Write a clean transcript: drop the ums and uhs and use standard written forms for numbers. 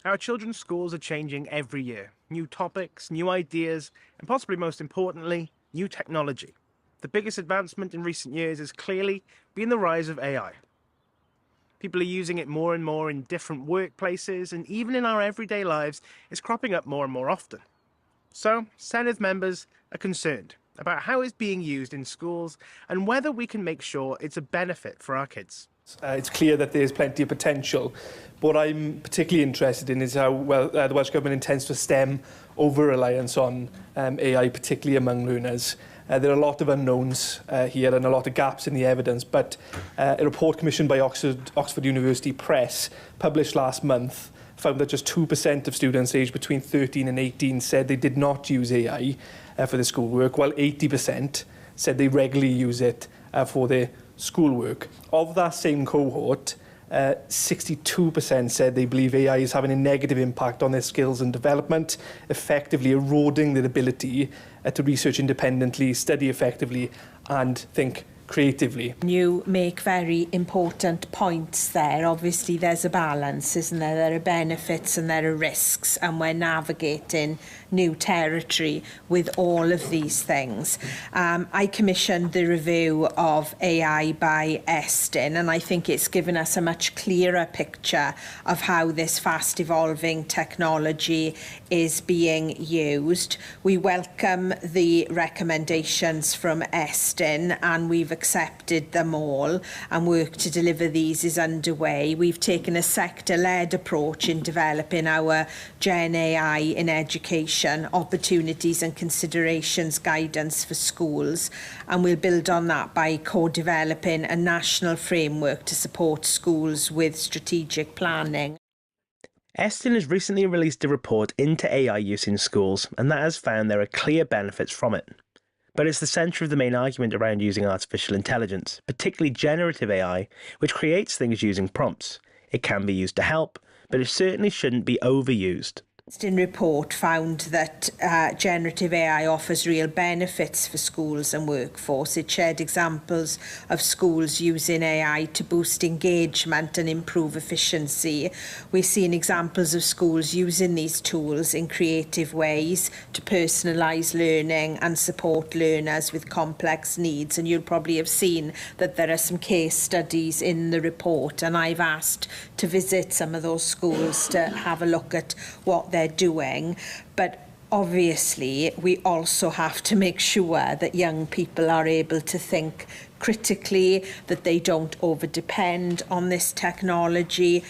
Our children's schools are changing every year. New topics, new ideas, and possibly most importantly, new technology. The biggest advancement in recent years has clearly been the rise of AI. People are using it more and more in different workplaces, and even in our everyday lives, it's cropping up more and more often. So, Senedd members are concerned about how it's being used in schools and whether we can make sure it's a benefit for our kids. It's clear that there's plenty of potential. What I'm particularly interested in is how well the Welsh Government intends to stem over-reliance on AI, particularly among learners. There are a lot of unknowns here and a lot of gaps in the evidence, but a report commissioned by Oxford University Press, published last month, found that just 2% of students aged between 13 and 18 said they did not use AI for their schoolwork, while 80% said they regularly use it for their schoolwork. Of that same cohort, 62% said they believe AI is having a negative impact on their skills and development, effectively eroding their ability to research independently, study effectively, and think creatively. You make very important points there. Obviously, there's a balance, isn't there? There are benefits and there are risks, and we're navigating new territory with all of these things. I commissioned the review of AI by Estyn, and I think it's given us a much clearer picture of how this fast evolving technology is being used. We welcome the recommendations from Estyn, and we've accepted them all, and work to deliver these is underway. We've taken a sector-led approach in developing our Gen AI in education, opportunities and considerations guidance for schools, and we'll build on that by co-developing a national framework to support schools with strategic planning. Estyn has recently released a report into AI use in schools, and that has found there are clear benefits from it. But it's the centre of the main argument around using artificial intelligence, particularly generative AI, which creates things using prompts. It can be used to help, but it certainly shouldn't be overused. The Estyn report found that generative AI offers real benefits for schools and workforce. It shared examples of schools using AI to boost engagement and improve efficiency. We've seen examples of schools using these tools in creative ways to personalise learning and support learners with complex needs. And you'll probably have seen that there are some case studies in the report, and I've asked to visit some of those schools to have a look at what they're doing. But obviously, we also have to make sure that young people are able to think critically, that they don't over-depend on this technology.